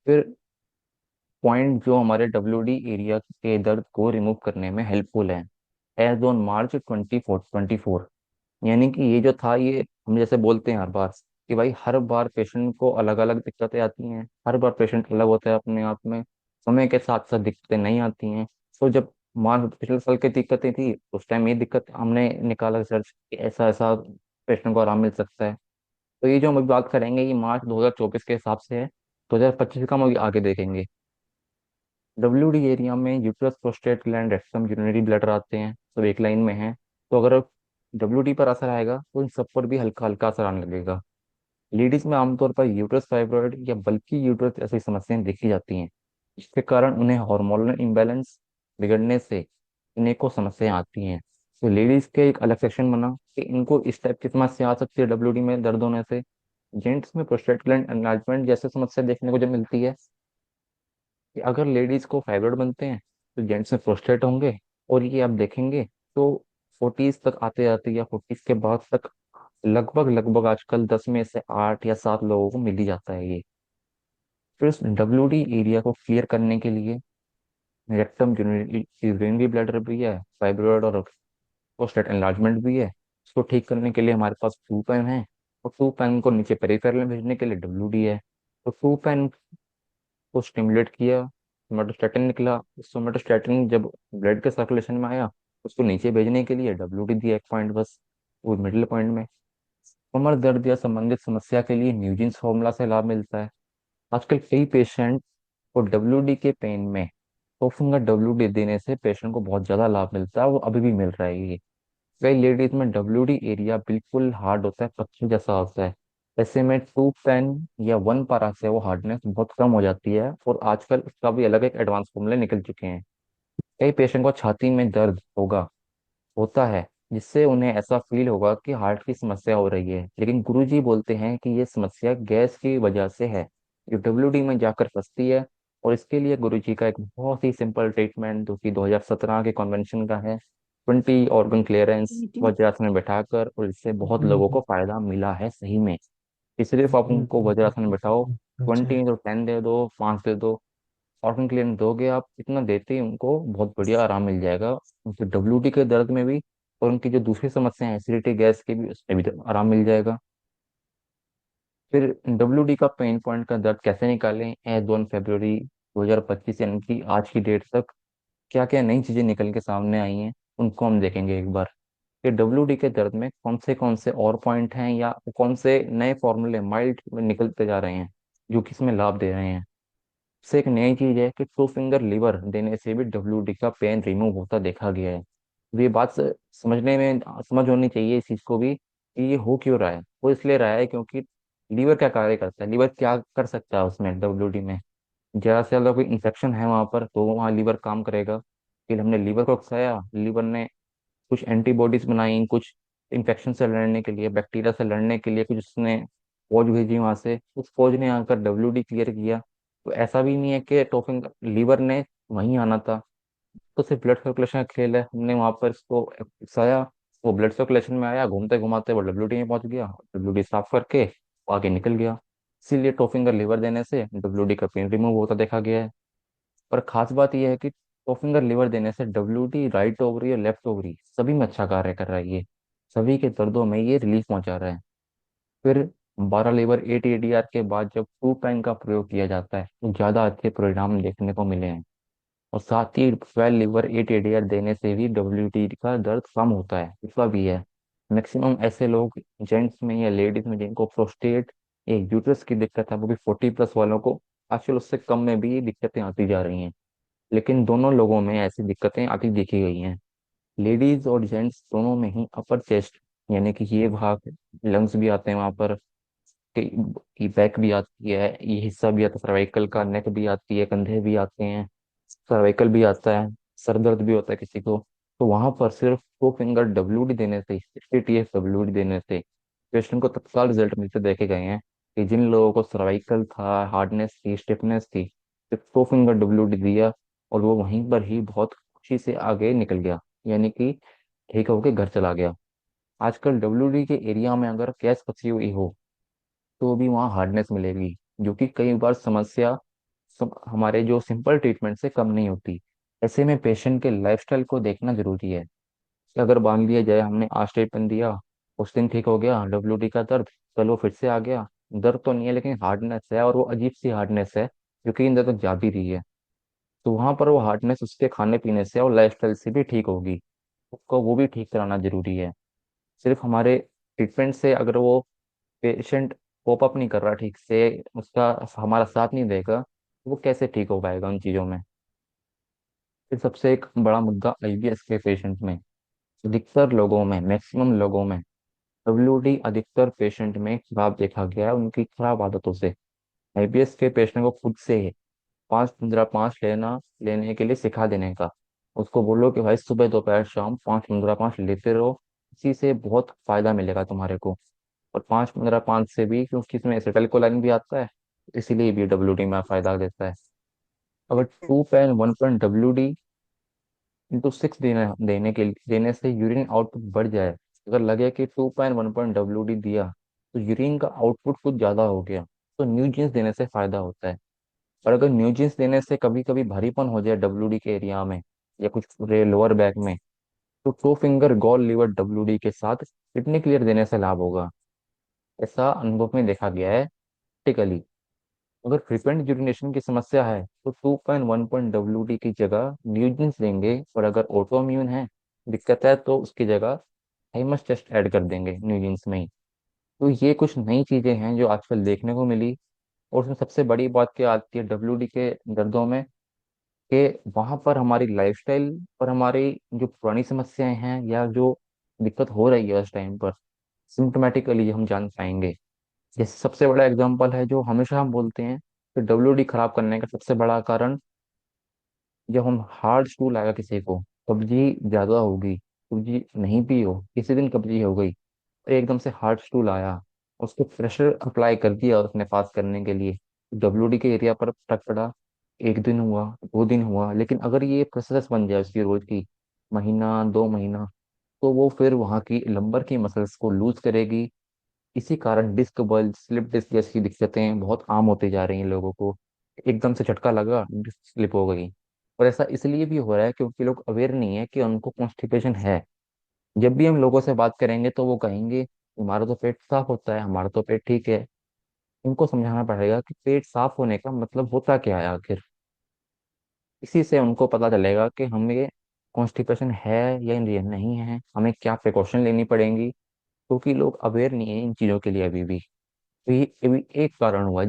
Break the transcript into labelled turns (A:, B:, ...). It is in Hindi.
A: फिर पॉइंट जो हमारे डब्ल्यू डी एरिया के दर्द को रिमूव करने में हेल्पफुल है। एज ऑन मार्च 24 यानी कि ये जो था, ये हम जैसे बोलते हैं हर बार कि भाई हर बार पेशेंट को अलग अलग दिक्कतें आती हैं, हर बार पेशेंट अलग होता है अपने आप में, समय के साथ साथ दिक्कतें नहीं आती हैं। तो जब मान पिछले साल की दिक्कतें थी, उस टाइम ये दिक्कत हमने निकाला रिसर्च कि ऐसा ऐसा पेशेंट को आराम मिल सकता है। तो ये जो हम अभी बात करेंगे ये मार्च 2024 के हिसाब से है, 2025 का हम अभी आगे देखेंगे। डब्ल्यू डी एरिया में uterus, prostate gland, rectum, urinary bladder आते हैं, सब एक लाइन में हैं। तो अगर डब्ल्यू डी पर असर आएगा तो इन सब पर भी हल्का हल्का असर आने लगेगा। लेडीज में आमतौर पर यूट्रस फाइब्रॉइड या बल्कि यूट्रस ऐसी समस्याएं देखी जाती हैं, जिसके कारण उन्हें हार्मोनल इम्बैलेंस बिगड़ने से अनेकों समस्याएं आती हैं। तो लेडीज के एक अलग सेक्शन बना कि इनको इस टाइप की समस्या आ सकती है डब्ल्यू डी में दर्द होने से। जेंट्स में प्रोस्टेट ग्लैंड एनलार्जमेंट जैसे समस्या देखने को जब मिलती है कि अगर लेडीज को फाइब्रॉइड बनते हैं तो जेंट्स में प्रोस्टेट होंगे। और ये आप देखेंगे तो 40s तक आते आते या 40s के बाद तक लगभग लगभग आजकल 10 में से 8 या 7 लोगों को मिल ही जाता है ये। फिर इस डब्ल्यू डी एरिया को क्लियर करने के लिए रेक्टम, यूरिनरी ब्लैडर भी है, फाइब्रॉइड और प्रोस्टेट एनलार्जमेंट भी है। इसको ठीक करने के लिए हमारे पास टू पेन है, और टू पेन को नीचे पेरिफेरल में भेजने के लिए डब्ल्यू डी है। तो टू पेन को स्टिमुलेट किया, सोमेटोस्टेटिन निकला। सोमेटोस्टेटिन जब ब्लड के सर्कुलेशन में आया, उसको नीचे भेजने के लिए डब्ल्यू डी दिया एक पॉइंट बस, वो मिडिल पॉइंट में। कमर दर्द या संबंधित समस्या के लिए न्यूजिन्स फॉर्मूला से लाभ मिलता है। आजकल कई पेशेंट को डब्ल्यू डी के पेन में तो फिंगर डब्ल्यू डी देने से पेशेंट को बहुत ज्यादा लाभ मिलता है, वो अभी भी मिल रहा है ये। कई लेडीज में डब्ल्यू डी एरिया बिल्कुल हार्ड होता है, पत्थर जैसा होता है। ऐसे में टू पेन या वन पारा से वो हार्डनेस बहुत कम हो जाती है, और आजकल उसका भी अलग एक एडवांस फॉर्मूले निकल चुके हैं। कई पेशेंट को छाती में दर्द होता है, जिससे उन्हें ऐसा फील होगा कि हार्ट की समस्या हो रही है, लेकिन गुरुजी बोलते हैं कि ये समस्या गैस की वजह से है, जो डब्ल्यू डी में जाकर फंसती है। और इसके लिए गुरुजी का एक बहुत ही सिंपल ट्रीटमेंट जो कि 2017 के कन्वेंशन का है, 20 ऑर्गन क्लियरेंस वज्रासन में बैठाकर, और इससे बहुत लोगों को फायदा मिला है सही में। कि सिर्फ आप उनको वज्रासन में बैठाओ, 20 तो 10 दे दो, 5 दे दो, ऑर्गन क्लियरेंस दोगे आप, इतना देते ही उनको बहुत बढ़िया आराम मिल जाएगा, उनके डब्ल्यू डी के दर्द में भी। और उनकी जो दूसरी समस्या है एसिडिटी गैस की भी, उसमें भी आराम मिल जाएगा। फिर डब्ल्यू डी का पेन पॉइंट का दर्द कैसे निकालें, 1 फरवरी 2025 यानी कि आज की डेट तक क्या क्या नई चीजें निकल के सामने आई हैं, उनको हम देखेंगे एक बार। कि डब्ल्यू डी के दर्द में कौन से और पॉइंट हैं, या कौन से नए फॉर्मूले माइल्ड निकलते जा रहे हैं जो कि इसमें लाभ दे रहे हैं। से एक नई चीज है कि टू फिंगर लीवर देने से भी डब्ल्यू डी का पेन रिमूव होता देखा गया है। तो ये बात समझने में समझ होनी चाहिए इस चीज को भी कि ये हो क्यों रहा है। वो इसलिए रहा है क्योंकि लीवर क्या कार्य करता है, लीवर क्या कर सकता है उसमें डब्ल्यू डी में। जरा से ज्यादा कोई इंफेक्शन है वहां पर तो वहाँ लीवर काम करेगा। फिर हमने लीवर को उकसाया, लीवर ने कुछ एंटीबॉडीज बनाई, कुछ इन्फेक्शन से लड़ने के लिए, बैक्टीरिया से लड़ने के लिए कुछ उसने फौज भेजी वहां से, उस फौज ने आकर डब्ल्यू डी क्लियर किया। तो ऐसा भी नहीं है कि टॉपिंग लीवर ने वहीं आना था, तो सिर्फ ब्लड सर्कुलेशन का खेल है। हमने वहां पर इसको उकसाया, वो ब्लड सर्कुलेशन में आया, घूमते घुमाते वो डब्ल्यू डी में पहुंच गया, डब्ल्यू डी साफ करके वो आगे निकल गया। इसीलिए टॉपिंगर लीवर देने से डब्ल्यू डी का पेन रिमूव होता देखा गया है। और खास बात यह है कि टॉपिंगर लीवर देने से डब्ल्यू डी राइट ओवरी और लेफ्ट ओवरी सभी में अच्छा कार्य कर रहा है ये, सभी के दर्दों में ये रिलीफ पहुंचा रहा है। फिर 12 लीवर 8 ADR के बाद जब टू पेन का प्रयोग किया जाता है तो ज्यादा अच्छे परिणाम देखने को मिले हैं। और साथ ही 12 लीवर 8 ADR देने से भी डब्ल्यू का दर्द कम होता है, इसका भी है। मैक्सिमम ऐसे लोग जेंट्स में या लेडीज में जिनको प्रोस्टेट या यूट्रस की दिक्कत है, वो भी 40+ वालों को आजकल उससे कम में भी ये दिक्कतें आती जा रही हैं। लेकिन दोनों लोगों में ऐसी दिक्कतें आती देखी गई हैं। लेडीज और जेंट्स दोनों में ही अपर चेस्ट यानी कि ये भाग, लंग्स भी आते हैं वहां पर, कि बैक भी आती है, ये हिस्सा भी आता है सर्वाइकल का, नेक भी आती है, कंधे भी आते हैं, सर्वाइकल भी आता है, सर दर्द भी होता है किसी को। तो वहां पर सिर्फ 2 फिंगर डब्ल्यू डी देने से, 60 TF डब्ल्यू डी देने से पेशेंट को तत्काल रिजल्ट मिलते देखे गए हैं। कि जिन लोगों को सर्वाइकल था, हार्डनेस थी, स्टिफनेस थी, सिर्फ 2 फिंगर डब्ल्यू डी दिया और वो वहीं पर ही बहुत खुशी से आगे निकल गया, यानी कि ठीक होके घर चला गया। आजकल डब्ल्यू डी के एरिया में अगर गैस फंसी हुई हो तो भी वहाँ हार्डनेस मिलेगी, जो कि कई बार समस्या हमारे जो सिंपल ट्रीटमेंट से कम नहीं होती। ऐसे में पेशेंट के लाइफस्टाइल को देखना जरूरी है। कि अगर मान लिया जाए हमने आज ट्रीटमेंट दिया, उस दिन ठीक हो गया डब्ल्यूडी का दर्द, कल वो फिर से आ गया। दर्द तो नहीं है लेकिन हार्डनेस है, और वो अजीब सी हार्डनेस है जो कि अंदर तक जा भी रही है। तो वहां पर वो हार्डनेस उसके खाने पीने से और लाइफस्टाइल से भी ठीक होगी। उसको वो भी ठीक कराना जरूरी है। सिर्फ हमारे ट्रीटमेंट से अगर वो पेशेंट कोप अप नहीं कर रहा ठीक से, उसका हमारा साथ नहीं देगा, तो वो कैसे ठीक हो पाएगा उन चीज़ों में। फिर सबसे एक बड़ा मुद्दा आईबीएस के पेशेंट में, अधिकतर लोगों में, मैक्सिमम लोगों में डब्ल्यूडी अधिकतर पेशेंट में खराब देखा गया है उनकी खराब आदतों से। आईबीएस के पेशेंट को खुद से 5 15 5 लेने के लिए सिखा देने का। उसको बोलो कि भाई सुबह दोपहर शाम 5 15 5 लेते रहो, इसी से बहुत फायदा मिलेगा तुम्हारे को। और 5 15 5 से भी, क्योंकि इसमें एसिटाइलकोलाइन भी आता है, इसीलिए भी डब्ल्यूडी में फायदा देता है। अगर 2 पेन 1 पॉइंट WD × 6 देने से यूरिन आउटपुट बढ़ जाए। अगर लगे कि 2 पेन 1 पॉइंट दिया तो यूरिन का आउटपुट कुछ ज्यादा हो गया, तो न्यू जीन्स देने से फायदा होता है। और अगर न्यू जीन्स देने से कभी कभी भारीपन हो जाए डब्ल्यूडी के एरिया में या कुछ लोअर बैक में, तो 2 फिंगर गॉल लीवर डब्ल्यूडी के साथ किडनी क्लियर देने से लाभ होगा। ऐसा अनुभव में देखा गया है प्रैक्टिकली। अगर फ्रीक्वेंट यूरिनेशन की समस्या है तो 2 पेन 1 पॉइंट की जगह न्यूजेंस देंगे, और अगर ऑटो इम्यून है, दिक्कत है, तो उसकी जगह थाइमस टेस्ट ऐड कर देंगे न्यूजेंस में ही। तो ये कुछ नई चीजें हैं जो आजकल देखने को मिली। और उसमें सबसे बड़ी बात क्या आती है डब्ल्यूडी के दर्दों में, कि वहां पर हमारी लाइफस्टाइल और हमारी जो पुरानी समस्याएं हैं या जो दिक्कत हो रही है उस टाइम पर सिम्टोमेटिकली हम जान पाएंगे। जैसे सबसे बड़ा एग्जांपल है जो हमेशा हम बोलते हैं कि डब्ल्यूडी खराब करने का सबसे बड़ा कारण, जब हम हार्ड स्टूल आएगा किसी को, कब्जी ज्यादा होगी, कब्जी नहीं भी हो, किसी दिन कब्जी हो गई, और एकदम से हार्ड स्टूल आया, उसको प्रेशर अप्लाई कर दिया उसने पास करने के लिए, डब्ल्यूडी के एरिया पर फटक पड़ा। 1 दिन हुआ, 2 दिन हुआ, लेकिन अगर ये प्रोसेस बन जाए उसकी रोज की, महीना 2 महीना, तो वो फिर वहाँ की लंबर की मसल्स को लूज करेगी। इसी कारण डिस्क बल्ज, स्लिप डिस्क जैसी दिक्कतें बहुत आम होती जा रही हैं लोगों को। एकदम से झटका लगा, डिस्क स्लिप हो गई। और ऐसा इसलिए भी हो रहा है क्योंकि लोग अवेयर नहीं है कि उनको कॉन्स्टिपेशन है। जब भी हम लोगों से बात करेंगे तो वो कहेंगे हमारा तो पेट साफ होता है, हमारा तो पेट ठीक है। उनको समझाना पड़ेगा कि पेट साफ होने का मतलब होता क्या है आखिर। इसी से उनको पता चलेगा कि हमें कॉन्स्टिपेशन है या नहीं है, हमें क्या प्रिकॉशन लेनी पड़ेंगी। क्योंकि लोग अवेयर नहीं है इन चीज़ों के लिए अभी भी। तो ये भी एक कारण हुआ है